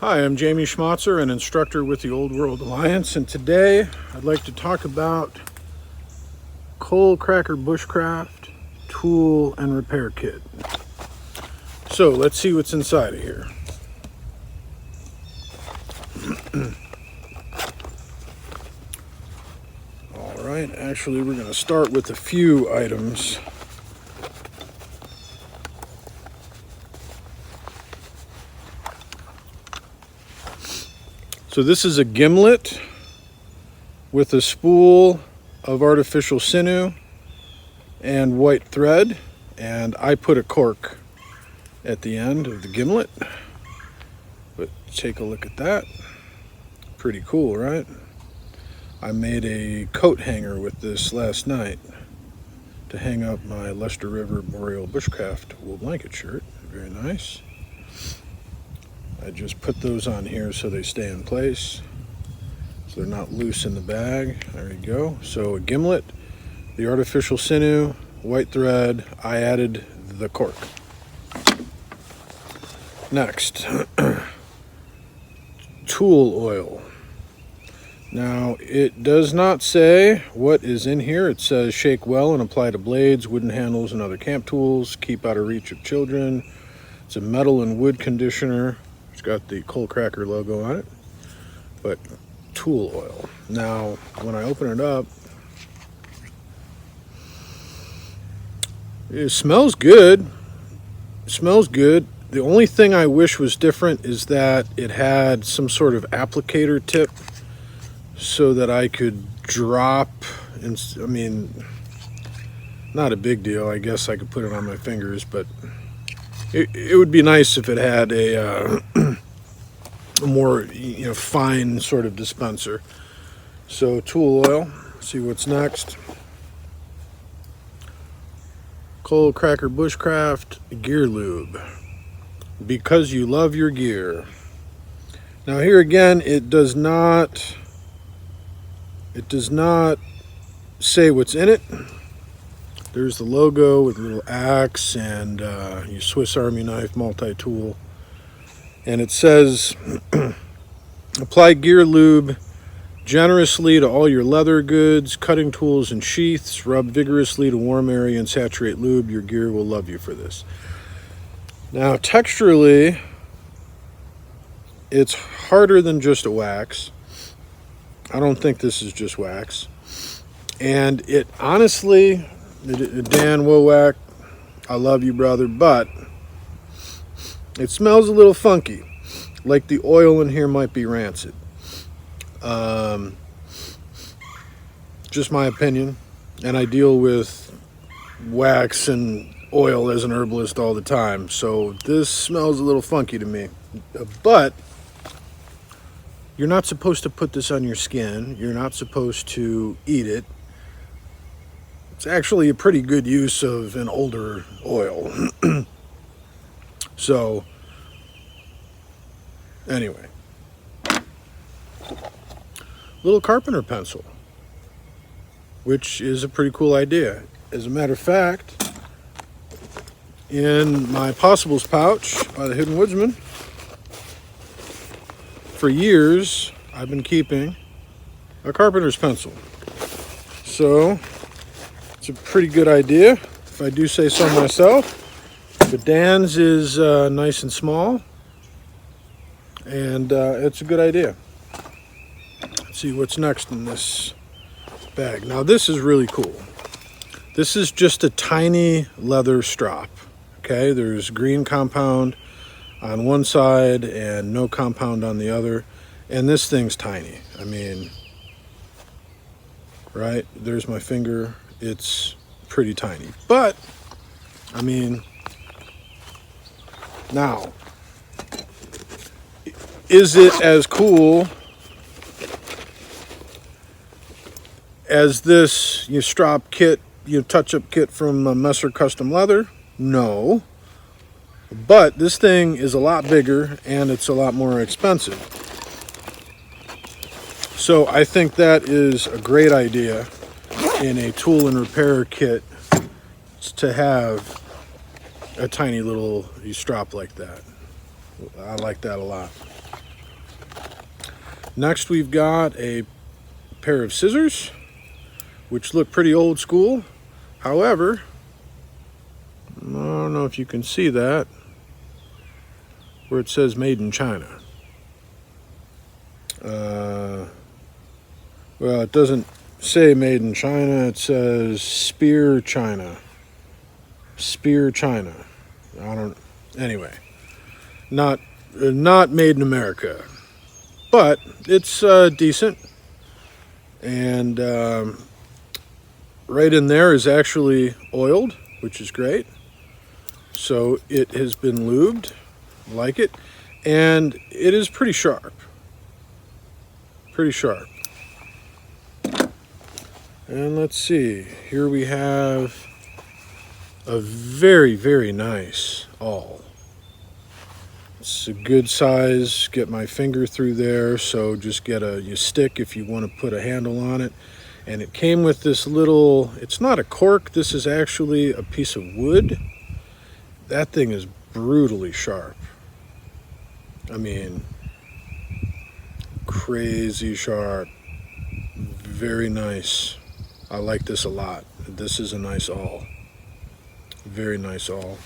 Hi, I'm Jamie Schmotzer, an instructor with the Old World Alliance, and today I'd like to talk about CoalCracker Bushcraft tool and repair kit. So let's see what's inside of here. All right, actually we're going to start with a few items. So this is a gimlet with a spool of artificial sinew and white thread, and I put a cork at the end of the gimlet. But take a look at that. Pretty cool, right? I made a coat hanger with this last night to hang up my Leicester River Boreal Bushcraft wool blanket shirt. Very nice. I just put those on here so they stay in place, so they're not loose in the bag. There you go. So a gimlet, the artificial sinew, white thread. I added the cork. Next, tool oil. Now, it does not say what is in here. It says shake well and apply to blades, wooden handles, and other camp tools. Keep out of reach of children. It's a metal and wood conditioner. It's got the CoalCracker logo on it, but tool oil. Now, when I open it up, it smells good. It smells good. The only thing I wish was different is that it had some sort of applicator tip so that I could drop, and I mean, not a big deal. I guess I could put it on my fingers, but it would be nice if it had a more fine sort of dispenser. So tool oil. See what's next. CoalCracker Bushcraft Gear Lube. Because you love your gear. Now here again, it does not say what's in it. There's the logo with a little axe and your Swiss Army knife multi-tool. And it says, apply gear lube generously to all your leather goods, cutting tools, and sheaths. Rub vigorously to warm area and saturate lube. Your gear will love you for this. Now, texturally, it's harder than just a wax. I don't think this is just wax. And it honestly, Dan Wowak, I love you, brother, but it smells a little funky, like the oil in here might be rancid. Just my opinion, and I deal with wax and oil as an herbalist all the time, so this smells a little funky to me. But you're not supposed to put this on your skin. You're not supposed to eat it. It's actually a pretty good use of an older oil. So, anyway. Little carpenter pencil, which is a pretty cool idea. As a matter of fact, in my Possibles pouch by the Hidden Woodsman, for years I've been keeping a carpenter's pencil. So, it's a pretty good idea, if I do say so myself. But Dan's is nice and small, and it's a good idea. Let's see what's next in this bag. Now this is really cool. This is just a tiny leather strop. Okay, there's green compound on one side and no compound on the other, and this thing's tiny. I mean, right, there's my finger. It's pretty tiny, but I mean, now, is it as cool as this Strop kit, touch-up kit from Messer Custom Leather? No. But this thing is a lot bigger and it's a lot more expensive. So I think that is a great idea in a tool and repair kit to have a tiny little strop like that. I like that a lot. Next we've got a pair of scissors, which look pretty old school. However, I don't know if you can see that, where it says made in China. Well, it doesn't say made in China, it says Spear China. Spear China. Anyway, not made in America, but it's decent. And right in there is actually oiled, which is great. So it has been lubed, I like it, and it is pretty sharp. Pretty sharp. And let's see, here we have a very, very nice awl. It's a good size, get my finger through there, so just get a stick if you want to put a handle on it. And it came with this little, it's not a cork, this is actually a piece of wood. That thing is brutally sharp. I mean, crazy sharp. Very nice. I like this a lot. This is a nice awl. Very nice awl.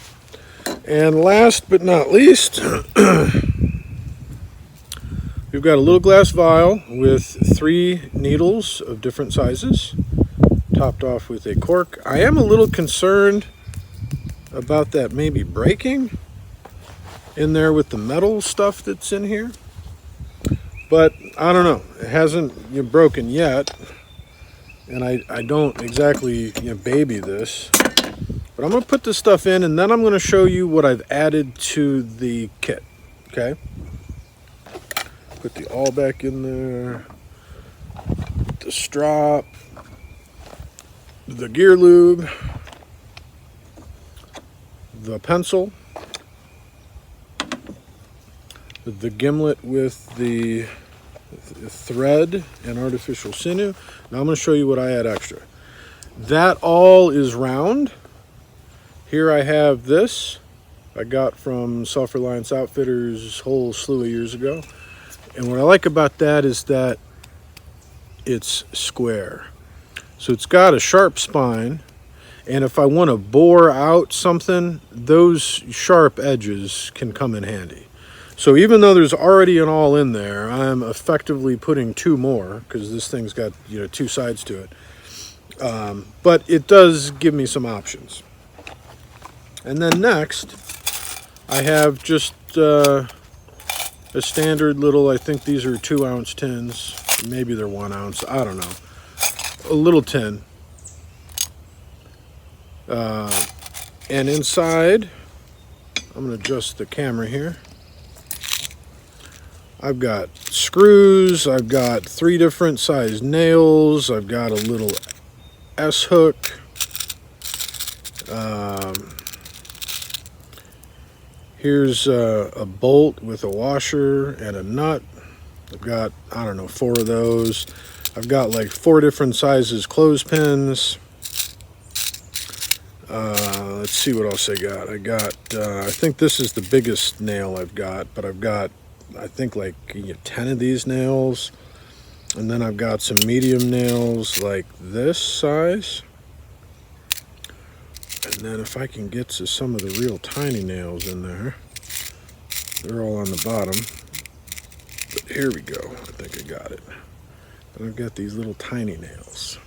And last but not least, we've got a little glass vial with 3 needles of different sizes, topped off with a cork. I am a little concerned about that maybe breaking in there with the metal stuff that's in here. But I don't know. It hasn't broken yet. And I don't exactly baby this. But I'm going to put this stuff in, and then I'm going to show you what I've added to the kit. Okay? Put the awl back in there. The strop. The gear lube. The pencil. The gimlet with the thread and artificial sinew. Now I'm going to show you what I add extra. That all is round. Here I have this I got from Self-Reliance Outfitters a whole slew of years ago. And what I like about that is that it's square. So it's got a sharp spine, and if I want to bore out something, those sharp edges can come in handy. So even though there's already an awl in there, I'm effectively putting 2 more, because this thing's got 2 sides to it. But it does give me some options. And then next, I have just a standard little, I think these are 2-ounce tins. Maybe they're 1 ounce, I don't know. A little tin. And inside, I'm going to adjust the camera here. I've got screws, I've got 3 different size nails, I've got a little S-hook. Here's a bolt with a washer and a nut. I've got, I don't know, 4 of those. I've got like 4 different sizes clothespins. Let's see what else I got. I think this is the biggest nail I've got, but I've got, I think, like 10 of these nails. And then I've got some medium nails like this size. And then if I can get to some of the real tiny nails in there, they're all on the bottom. But here we go. I think I got it. And I've got these little tiny nails.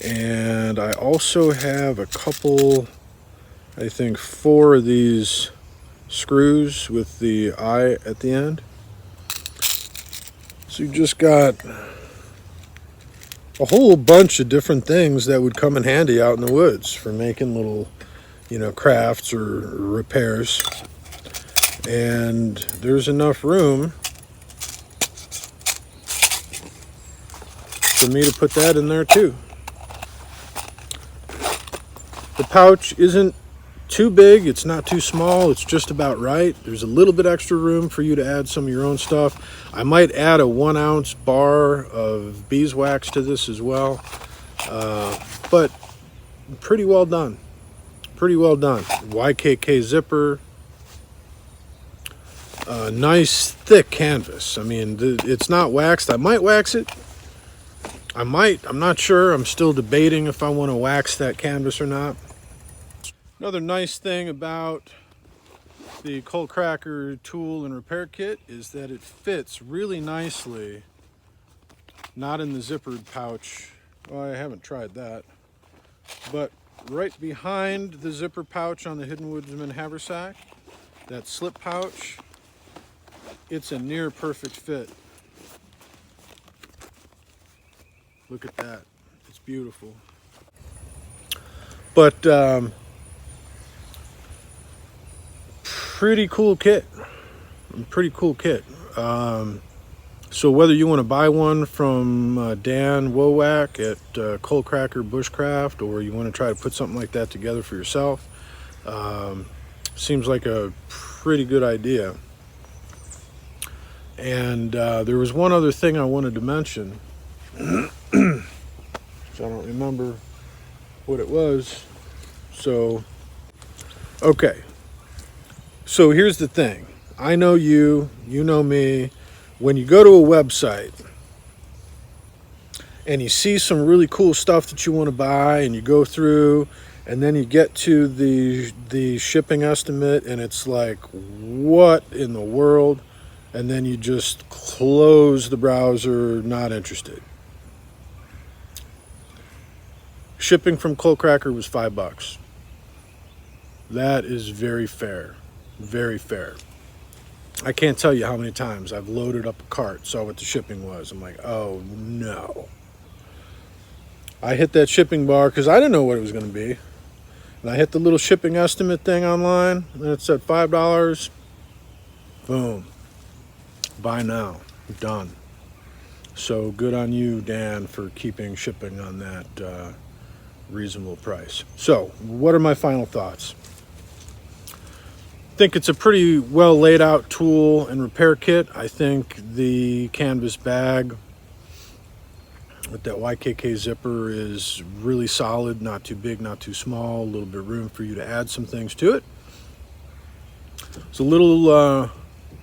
And I also have a couple, I think 4 of these screws with the eye at the end. So you just got a whole bunch of different things that would come in handy out in the woods for making little, crafts or repairs. And there's enough room for me to put that in there too. The pouch isn't too big, it's not too small, it's just about right. There's a little bit extra room for you to add some of your own stuff. I might add a 1-ounce bar of beeswax to this as well. But pretty well done. Pretty well done. YKK zipper. nice thick canvas. I mean, it's not waxed. I might wax it. I'm not sure. I'm still debating if I want to wax that canvas or not. Another nice thing about the CoalCracker tool and repair kit is that it fits really nicely, not in the zippered pouch. Well, I haven't tried that, but right behind the zipper pouch on the Hidden Woodsman haversack, that slip pouch, it's a near perfect fit. Look at that. It's beautiful. But pretty cool kit. Pretty cool kit. So whether you want to buy one from Dan Wowak at CoalCracker Bushcraft, or you want to try to put something like that together for yourself, seems like a pretty good idea. And there was one other thing I wanted to mention. So I don't remember what it was. So, okay. So here's the thing. I know you know me. When you go to a website and you see some really cool stuff that you want to buy, and you go through, and then you get to the shipping estimate, and it's like, what in the world? And then you just close the browser, not interested. Shipping from CoalCracker was $5. That is very fair. Very fair. I can't tell you how many times I've loaded up a cart, saw what the shipping was. I'm like, oh no. I hit that shipping bar because I didn't know what it was going to be. And I hit the little shipping estimate thing online, and it said $5. Boom. Buy now. Done. So good on you, Dan, for keeping shipping on that reasonable price. So, what are my final thoughts? I think it's a pretty well laid out tool and repair kit. I think the canvas bag with that YKK zipper is really solid, not too big, not too small, a little bit of room for you to add some things to it. It's a little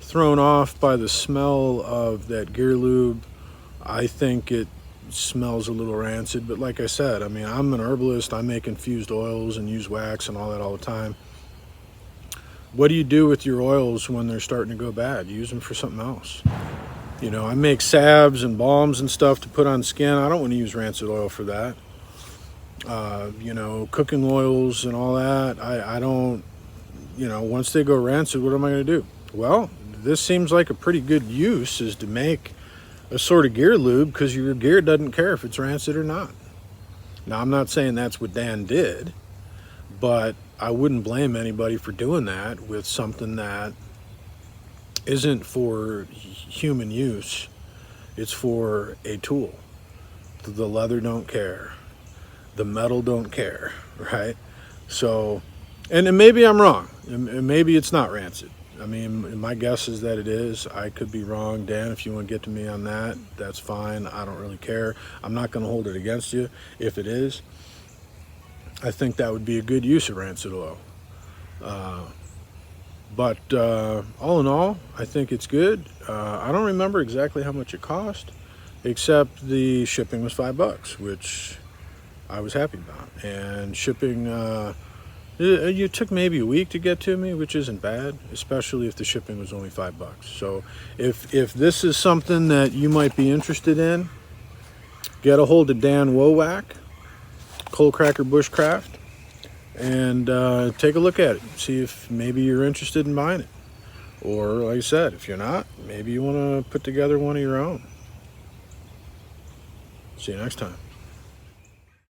thrown off by the smell of that gear lube. I think it smells a little rancid, but like I said, I mean, I'm an herbalist. I make infused oils and use wax and all that all the time. What do you do with your oils when they're starting to go bad? Use them for something else. You know, I make salves and balms and stuff to put on skin. I don't want to use rancid oil for that. You know, cooking oils and all that, I don't, you know, once they go rancid, what am I going to do? Well, this seems like a pretty good use, is to make a sort of gear lube, because your gear doesn't care if it's rancid or not. Now, I'm not saying that's what Dan did, but I wouldn't blame anybody for doing that with something that isn't for human use. It's for a tool. The leather don't care. The metal don't care, right? So, and maybe I'm wrong. And maybe it's not rancid. I mean, my guess is that it is. I could be wrong. Dan, if you want to get to me on that, that's fine. I don't really care. I'm not going to hold it against you if it is. I think that would be a good use of rancid oil. But all in all, I think it's good. I don't remember exactly how much it cost, except the shipping was $5, which I was happy about. And shipping, it took maybe a week to get to me, which isn't bad, especially if the shipping was only $5. So if this is something that you might be interested in, get a hold of Dan Wowak, CoalCracker Bushcraft, and take a look at it. See if maybe you're interested in buying it. Or, like I said, if you're not, maybe you want to put together one of your own. See you next time.